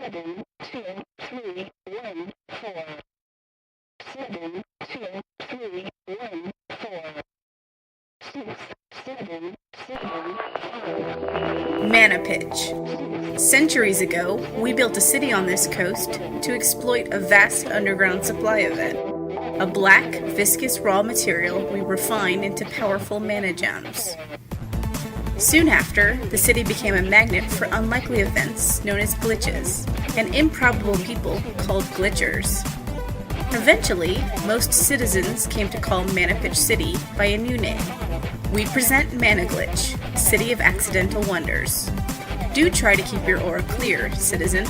7, 2, 3, 1, 4. 7, 2, 3, 1, 4. 6, 7, 7, 5. Mana pitch. Centuries ago, we built a city on this coast to exploit a vast underground supply event. A black, viscous raw material we refined into powerful mana gems. Soon after, the city became a magnet for unlikely events known as glitches, and improbable people called glitchers. Eventually, most citizens came to call Manapitch City by a new name. We present Managlitch, City of Accidental Wonders. Do try to keep your aura clear, citizen.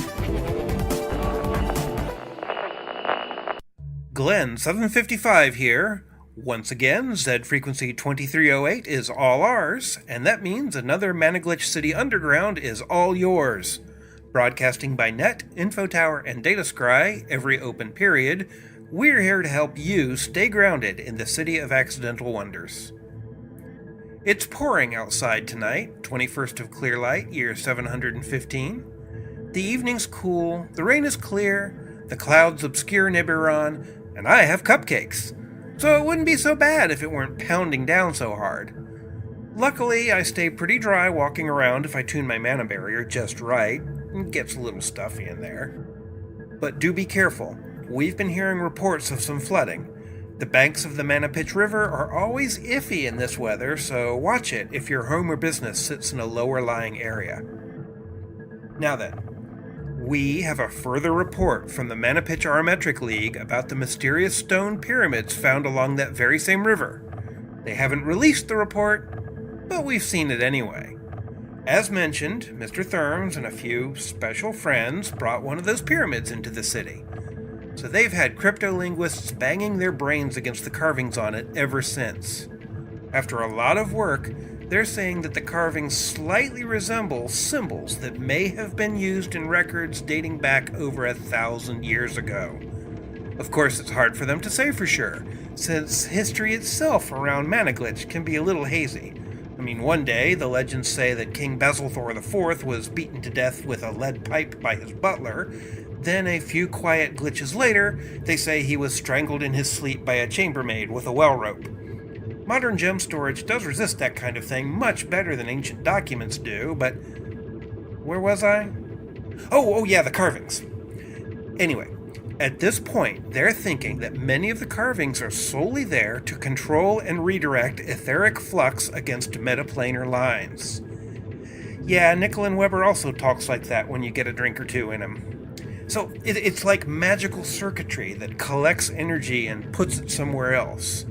Glenn, 755 here. Once again, Z frequency 2308 is all ours, and that means another Managlitch City Underground is all yours. Broadcasting by net, info tower, and data scry every open period, we're here to help you stay grounded in the City of Accidental Wonders. It's pouring outside tonight, 21st of Clearlight, year 715. The evening's cool, the rain is clear, the clouds obscure Nibiron, and I have cupcakes. So it wouldn't be so bad if it weren't pounding down so hard. Luckily, I stay pretty dry walking around if I tune my mana barrier just right. It gets a little stuffy in there. But do be careful. We've been hearing reports of some flooding. The banks of the Manapitch River are always iffy in this weather, so watch it if your home or business sits in a lower-lying area. Now then, we have a further report from the Manapitch Arametric League about the mysterious stone pyramids found along that very same river. They haven't released the report, but we've seen it anyway. As mentioned, Mr. Therms and a few special friends brought one of those pyramids into the city. So they've had cryptolinguists banging their brains against the carvings on it ever since. After a lot of work, they're saying that the carvings slightly resemble symbols that may have been used in records dating back over 1,000 years ago. Of course, it's hard for them to say for sure, since history itself around Managlitch can be a little hazy. I mean, one day, the legends say that King Basilthor IV was beaten to death with a lead pipe by his butler. Then, a few quiet glitches later, they say he was strangled in his sleep by a chambermaid with a well rope. Modern gem storage does resist that kind of thing much better than ancient documents do, but... where was I? Oh yeah, the carvings. Anyway, at this point, they're thinking that many of the carvings are solely there to control and redirect etheric flux against metaplanar lines. Yeah, Nickel and Weber also talks like that when you get a drink or two in him. So it's like magical circuitry that collects energy and puts it somewhere else.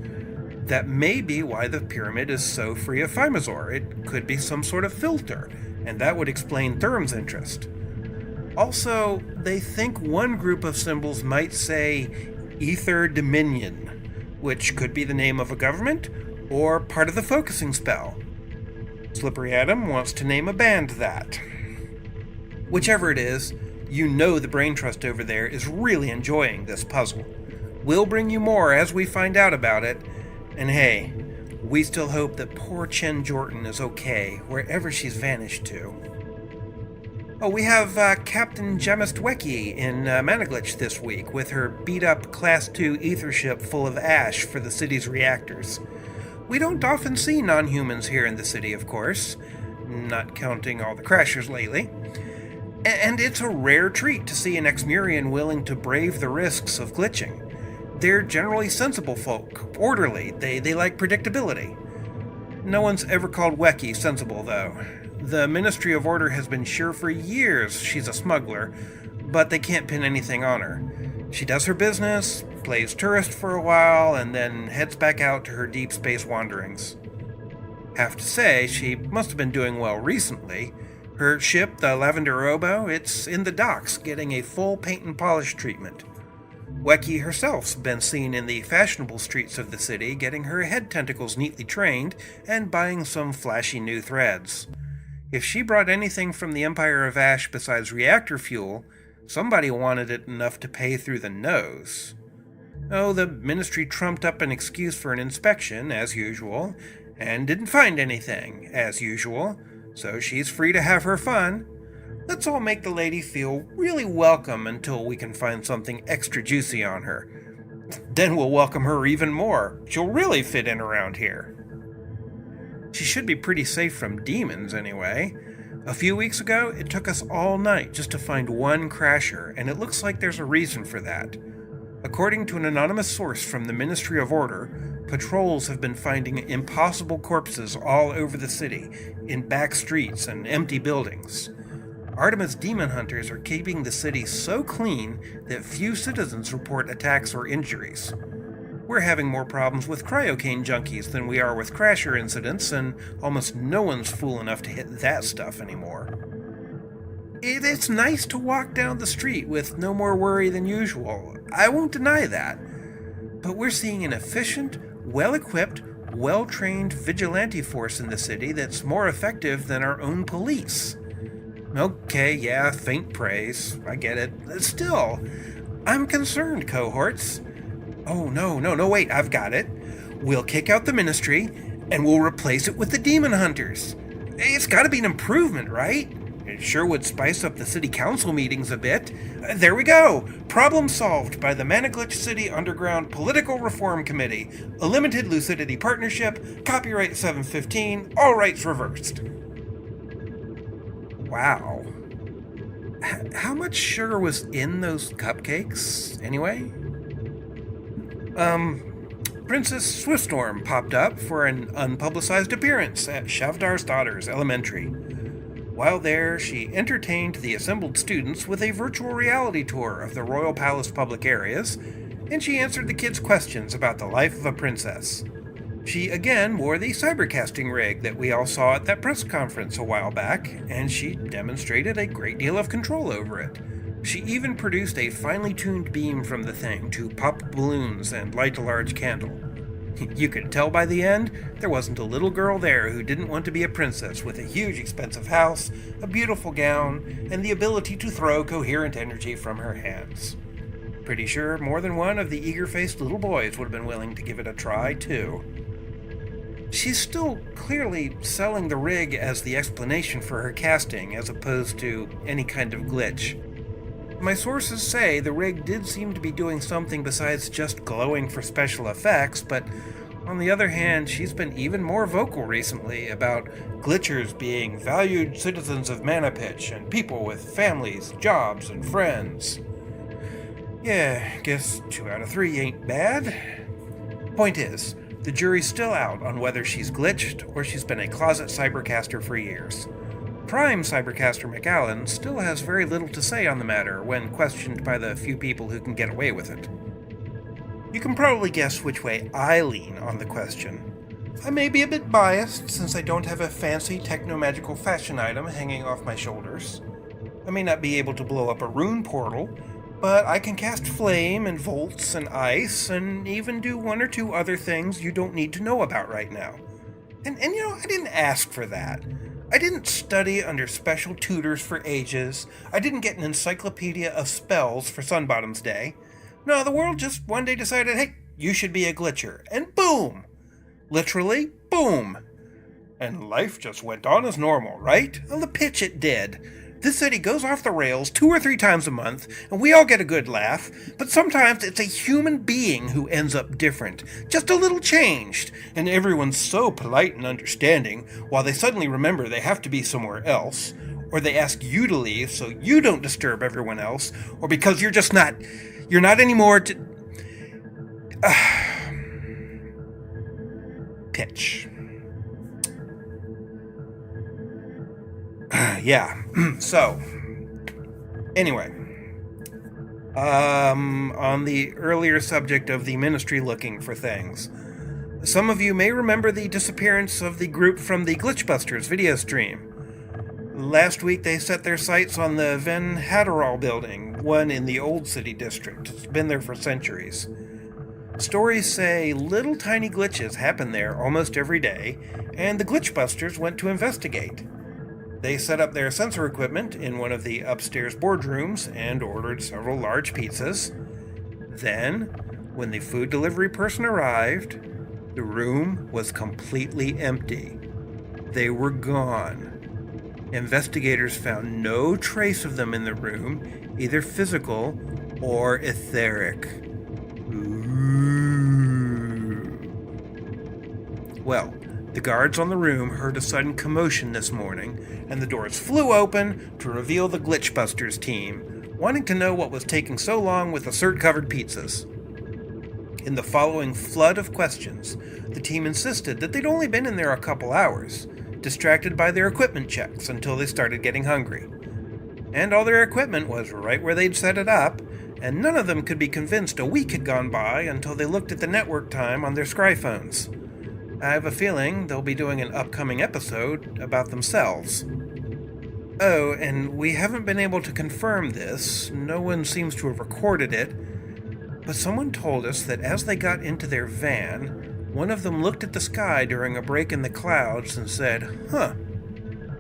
That may be why the pyramid is so free of Phimazor. It could be some sort of filter, and that would explain Therm's interest. Also, they think one group of symbols might say Ether Dominion, which could be the name of a government, or part of the focusing spell. Slippery Adam wants to name a band that. Whichever it is, you know the Brain Trust over there is really enjoying this puzzle. We'll bring you more as we find out about it, and hey, we still hope that poor Chen Jordan is okay, wherever she's vanished to. Oh, we have Captain Jamistwecki in Managlitch this week, with her beat-up Class 2 ether ship full of ash for the city's reactors. We don't often see non-humans here in the city, of course, not counting all the crashers lately. And it's a rare treat to see an Exmurian willing to brave the risks of glitching. They're generally sensible folk, orderly, they like predictability. No one's ever called Weki sensible, though. The Ministry of Order has been sure for years she's a smuggler, but they can't pin anything on her. She does her business, plays tourist for a while, and then heads back out to her deep space wanderings. Have to say, she must have been doing well recently. Her ship, the Lavender Robo, it's in the docks getting a full paint and polish treatment. Weki herself's been seen in the fashionable streets of the city getting her head tentacles neatly trained and buying some flashy new threads. If she brought anything from the Empire of Ash besides reactor fuel, somebody wanted it enough to pay through the nose. Oh, the Ministry trumped up an excuse for an inspection, as usual, and didn't find anything, as usual, so she's free to have her fun. Let's all make the lady feel really welcome until we can find something extra juicy on her. Then we'll welcome her even more. She'll really fit in around here. She should be pretty safe from demons anyway. A few weeks ago, it took us all night just to find one crasher, and it looks like there's a reason for that. According to an anonymous source from the Ministry of Order, patrols have been finding impossible corpses all over the city, in back streets and empty buildings. Artemis demon hunters are keeping the city so clean that few citizens report attacks or injuries. We're having more problems with cryocane junkies than we are with crasher incidents, and almost no one's fool enough to hit that stuff anymore. It's nice to walk down the street with no more worry than usual. I won't deny that. But we're seeing an efficient, well-equipped, well-trained vigilante force in the city that's more effective than our own police. Okay, yeah, faint praise. I get it. Still, I'm concerned, cohorts. Oh, no, wait, I've got it. We'll kick out the ministry, and we'll replace it with the demon hunters. It's gotta be an improvement, right? It sure would spice up the city council meetings a bit. There we go! Problem solved by the Managlitch City Underground Political Reform Committee. A limited lucidity partnership, copyright 715, all rights reversed. Wow. How much sugar was in those cupcakes, anyway? Princess Swiftstorm popped up for an unpublicized appearance at Shavdar's Daughters Elementary. While there, she entertained the assembled students with a virtual reality tour of the Royal Palace public areas, and she answered the kids' questions about the life of a princess. She again wore the cybercasting rig that we all saw at that press conference a while back, and she demonstrated a great deal of control over it. She even produced a finely tuned beam from the thing to pop balloons and light a large candle. You could tell by the end, there wasn't a little girl there who didn't want to be a princess with a huge expensive house, a beautiful gown, and the ability to throw coherent energy from her hands. Pretty sure more than one of the eager-faced little boys would have been willing to give it a try, too. She's still clearly selling the rig as the explanation for her casting, as opposed to any kind of glitch. My sources say the rig did seem to be doing something besides just glowing for special effects, but on the other hand, she's been even more vocal recently about glitchers being valued citizens of Manapitch and people with families, jobs, and friends. Yeah, guess 2 out of 3 ain't bad. Point is, the jury's still out on whether she's glitched or she's been a closet cybercaster for years. Prime cybercaster McAllen still has very little to say on the matter when questioned by the few people who can get away with it. You can probably guess which way I lean on the question. I may be a bit biased since I don't have a fancy techno-magical fashion item hanging off my shoulders. I may not be able to blow up a rune portal, but I can cast flame and volts and ice and even do 1 or 2 other things you don't need to know about right now. And you know, I didn't ask for that. I didn't study under special tutors for ages. I didn't get an encyclopedia of spells for Sunbottom's Day. No, the world just one day decided, hey, you should be a glitcher. And boom! Literally, boom! And life just went on as normal, right? On the pitch it did. This city goes off the rails 2 or 3 times a month, and we all get a good laugh, but sometimes it's a human being who ends up different, just a little changed, and everyone's so polite and understanding, while they suddenly remember they have to be somewhere else, or they ask you to leave so you don't disturb everyone else, or because you're not anymore to... Pitch. Yeah, so, anyway, on the earlier subject of the ministry looking for things, some of you may remember the disappearance of the group from the Glitchbusters video stream. Last week they set their sights on the Van Hatterall building, one in the Old City District. It's been there for centuries. Stories say little tiny glitches happen there almost every day, and the Glitchbusters went to investigate. They set up their sensor equipment in one of the upstairs boardrooms and ordered several large pizzas. Then, when the food delivery person arrived, the room was completely empty. They were gone. Investigators found no trace of them in the room, either physical or etheric. Ooh. Well, the guards on the room heard a sudden commotion this morning, and the doors flew open to reveal the Glitchbusters team, wanting to know what was taking so long with the cert-covered pizzas. In the following flood of questions, the team insisted that they'd only been in there a couple hours, distracted by their equipment checks until they started getting hungry. And all their equipment was right where they'd set it up, and none of them could be convinced a week had gone by until they looked at the network time on their Scry phones. I have a feeling they'll be doing an upcoming episode about themselves. Oh, and we haven't been able to confirm this, no one seems to have recorded it, but someone told us that as they got into their van, one of them looked at the sky during a break in the clouds and said, "Huh,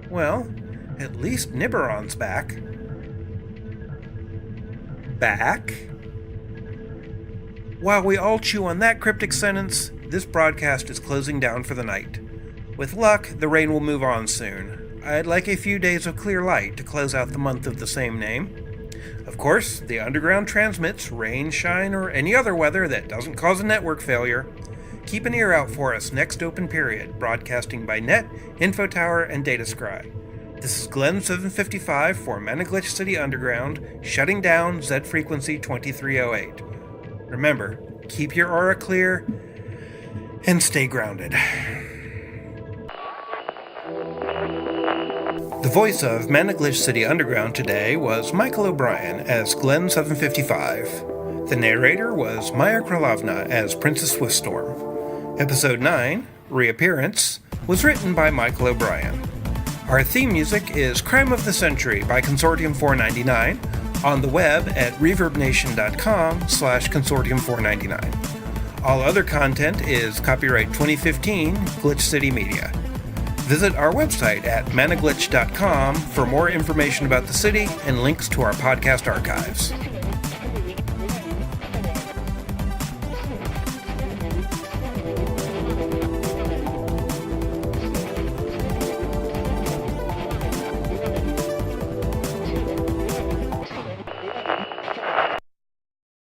well, at least Nibiron's back." Back? While we all chew on that cryptic sentence, this broadcast is closing down for the night. With luck, the rain will move on soon. I'd like a few days of clear light to close out the month of the same name. Of course, the underground transmits rain, shine, or any other weather that doesn't cause a network failure. Keep an ear out for us next open period, broadcasting by net, info tower, and data scry. This is Glenn 755 for Managlitch City Underground, shutting down Z frequency 2308. Remember, keep your aura clear and stay grounded. The voice of Managlitch City Underground today was Michael O'Brien as Glenn 755. The narrator was Maya Kralovna as Princess Swiftstorm. Episode 9, Reappearance, was written by Michael O'Brien. Our theme music is Crime of the Century by Consortium 499 on the web at reverbnation.com/Consortium 499. All other content is copyright 2015 Glitch City Media. Visit our website at managlitch.com for more information about the city and links to our podcast archives.